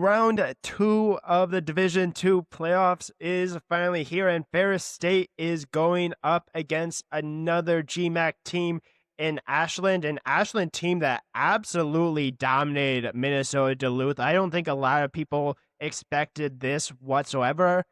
round two of the Division Two playoffs is finally here, and Ferris State is going up against another GMAC team in Ashland, an Ashland team that absolutely dominated Minnesota Duluth. I don't think a lot of people expected this whatsoever.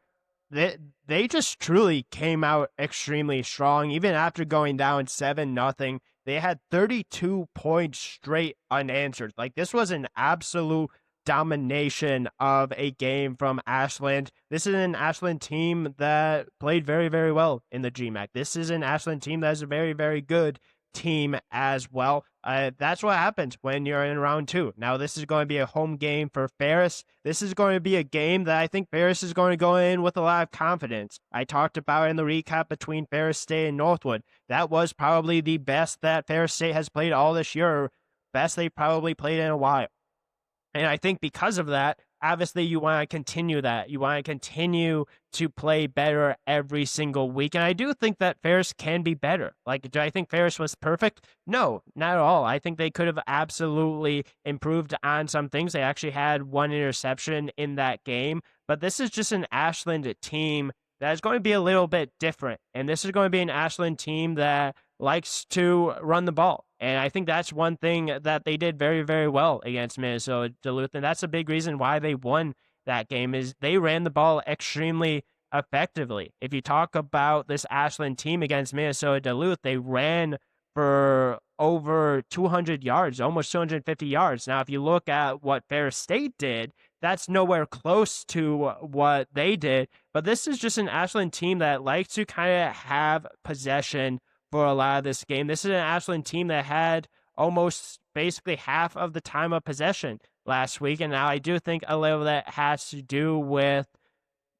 They just truly came out extremely strong, even after going down 7-0. They had 32 points straight unanswered. Like, this was an absolute domination of a game from Ashland. This is an Ashland team that played very, very well in the GMAC. This is an Ashland team that is a very, very good team as well. That's what happens when you're in round two. Now, this is going to be a home game for Ferris. This is going to be a game that I think Ferris is going to go in with a lot of confidence. I talked about in the recap between Ferris State and Northwood. That was probably the best that Ferris State has played all this year. Best they probably played in a while. And I think because of that, obviously you want to continue that. You want to continue to play better every single week. And I do think that Ferris can be better. Like, do I think Ferris was perfect? No, not at all. I think they could have absolutely improved on some things. They actually had one interception in that game. But this is just an Ashland team that is going to be a little bit different. And this is going to be an Ashland team that likes to run the ball. And I think that's one thing that they did very, very well against Minnesota Duluth. And that's a big reason why they won that game is they ran the ball extremely effectively. If you talk about this Ashland team against Minnesota Duluth, they ran for over 200 yards, almost 250 yards. Now, if you look at what Ferris State did, that's nowhere close to what they did. But this is just an Ashland team that likes to kind of have possession for a lot of this game. This is an Ashland team that had almost basically half of the time of possession last week. And now I do think a little of that has to do with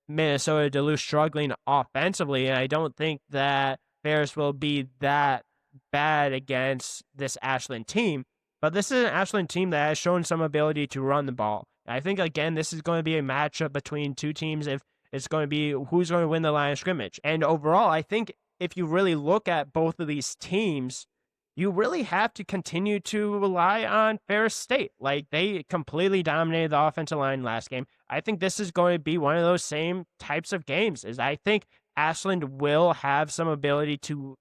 Minnesota Duluth struggling offensively. And I don't think that Ferris will be that bad against this Ashland team. But this is an Ashland team that has shown some ability to run the ball. I think, again, this is going to be a matchup between two teams if it's going to be who's going to win the line of scrimmage. And overall, I think if you really look at both of these teams, you really have to continue to rely on Ferris State. Like, they completely dominated the offensive line last game. I think this is going to be one of those same types of games. Is I think Ashland will have some ability to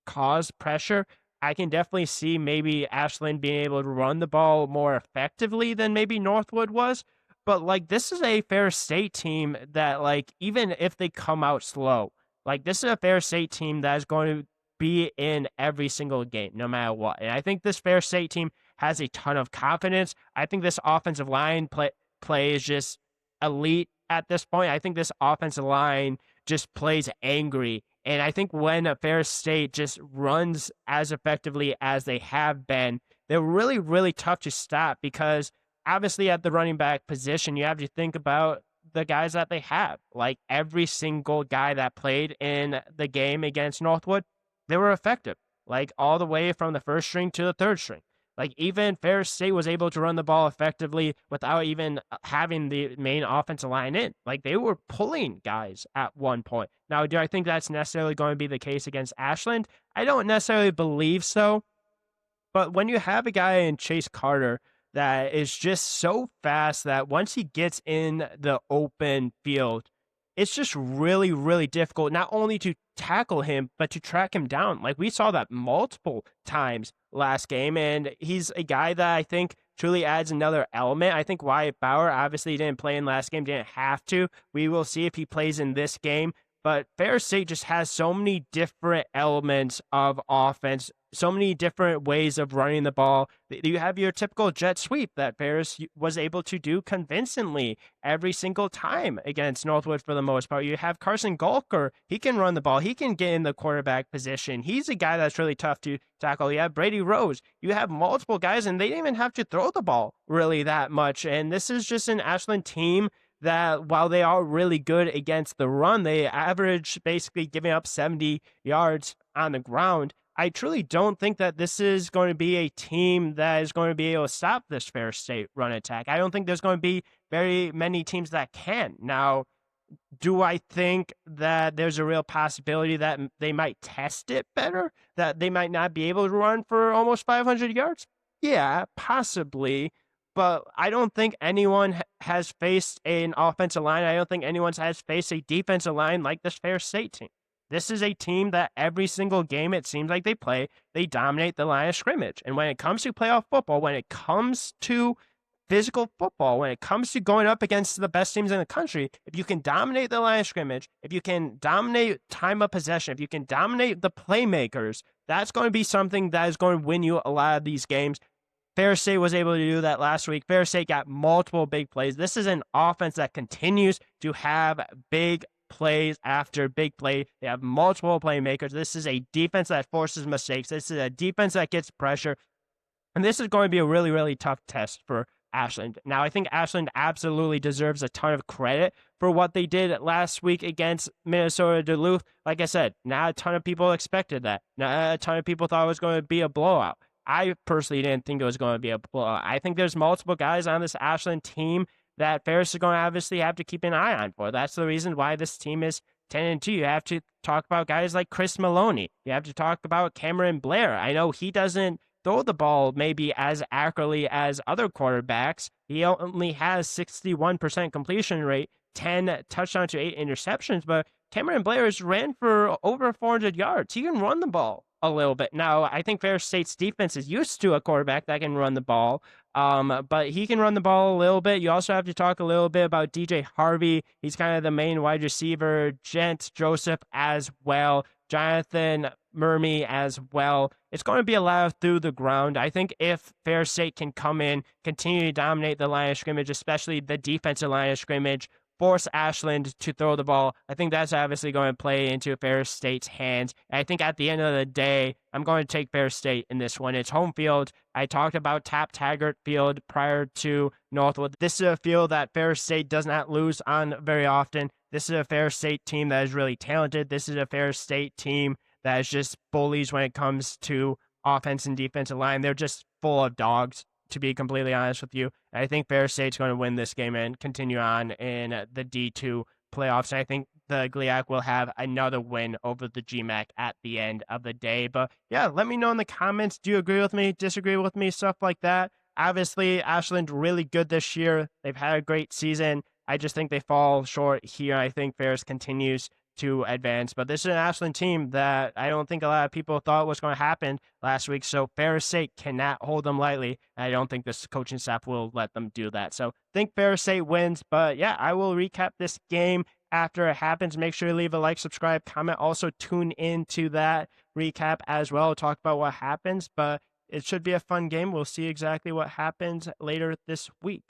cause pressure. I can definitely see maybe Ashland being able to run the ball more effectively than maybe Northwood was. But, like, this is a Ferris State team that, like, even if they come out slow, like, this is a Ferris State team that is going to be in every single game, no matter what. And I think this Ferris State team has a ton of confidence. I think this offensive line play is just elite at this point. I think this offensive line just plays angry. And I think when Ferris State just runs as effectively as they have been, they're really, really tough to stop because obviously at the running back position, you have to think about the guys that they have. Like, every single guy that played in the game against Northwood, they were effective. Like, all the way from the first string to the third string. Like, even Ferris State was able to run the ball effectively without even having the main offensive line in. Like, they were pulling guys at one point. Now, do I think that's necessarily going to be the case against Ashland? I don't necessarily believe so. But when you have a guy in Chase Carter that is just so fast that once he gets in the open field, it's just really, really difficult not only to tackle him, but to track him down. Like, we saw that multiple times last game, and he's a guy that I think truly adds another element. I think Wyatt Bauer obviously didn't play in last game, didn't have to. We will see if he plays in this game. But Ferris State just has so many different elements of offense, so many different ways of running the ball. You have your typical jet sweep that Ferris was able to do convincingly every single time against Northwood for the most part. You have Carson Gulker. He can run the ball. He can get in the quarterback position. He's a guy that's really tough to tackle. You have Brady Rose. You have multiple guys, and they didn't even have to throw the ball really that much. And this is just an Ashland team that while they are really good against the run, they average basically giving up 70 yards on the ground. I truly don't think that this is going to be a team that is going to be able to stop this Ferris State run attack. I don't think there's going to be very many teams that can. Now, do I think that there's a real possibility that they might test it better, that they might not be able to run for almost 500 yards? Yeah, possibly. but I don't think anyone has faced an offensive line. I don't think anyone has faced a defensive line like this Ferris State team. This is a team that every single game it seems like they play, they dominate the line of scrimmage. And when it comes to playoff football, when it comes to physical football, when it comes to going up against the best teams in the country, if you can dominate the line of scrimmage, if you can dominate time of possession, if you can dominate the playmakers, that's going to be something that is going to win you a lot of these games. Ferris State was able to do that last week. Ferris State got multiple big plays. This is an offense that continues to have big plays after big play. They have multiple playmakers. This is a defense that forces mistakes. This is a defense that gets pressure. And this is going to be a really, really tough test for Ashland. Now, I think Ashland absolutely deserves a ton of credit for what they did last week against Minnesota Duluth. Like I said, not a ton of people expected that. Not a ton of people thought it was going to be a blowout. I personally didn't think it was going to be a blowout. I think there's multiple guys on this Ashland team that Ferris is going to obviously have to keep an eye on for. That's the reason why this team is 10-2. You have to talk about guys like Chris Maloney. You have to talk about Cameron Blair. I know he doesn't throw the ball maybe as accurately as other quarterbacks. He only has 61% completion rate, 10 touchdowns to 8 interceptions, but Cameron Blair has ran for over 400 yards. He can run the ball a little bit. Now, I think Ferris State's defense is used to a quarterback that can run the ball, but he can run the ball a little bit. You also have to talk a little bit about DJ Harvey. He's kind of the main wide receiver. Gent Joseph as well. Jonathan Murmy as well. It's going to be a lot of through the ground. I think if Ferris State can come in, continue to dominate the line of scrimmage, especially the defensive line of scrimmage, force Ashland to throw the ball, I think that's obviously going to play into Ferris State's hands. And I think at the end of the day, I'm going to take Ferris State in this one. It's home field. I talked about Tap Taggart Field prior to Northwood. This is a field that Ferris State does not lose on very often. This is a Ferris State team that is really talented. This is a Ferris State team that is just bullies when it comes to offense and defensive line. They're just full of dogs, to be completely honest with you. I think Ferris State's going to win this game and continue on in the D2 playoffs. And I think the GLIAC will have another win over the GMAC at the end of the day. But yeah, let me know in the comments. Do you agree with me? Disagree with me? Stuff like that. Obviously, Ashland really good this year. They've had a great season. I just think they fall short here. I think Ferris continues to advance. But this is an Ashland team that I don't think a lot of people thought was going to happen last week. So Ferris State cannot hold them lightly. I don't think this coaching staff will let them do that. So I think Ferris State wins. But yeah, I will recap this game after it happens. Make sure to leave a like, subscribe, comment. Also tune into that recap as well. Talk about what happens. But it should be a fun game. We'll see exactly what happens later this week.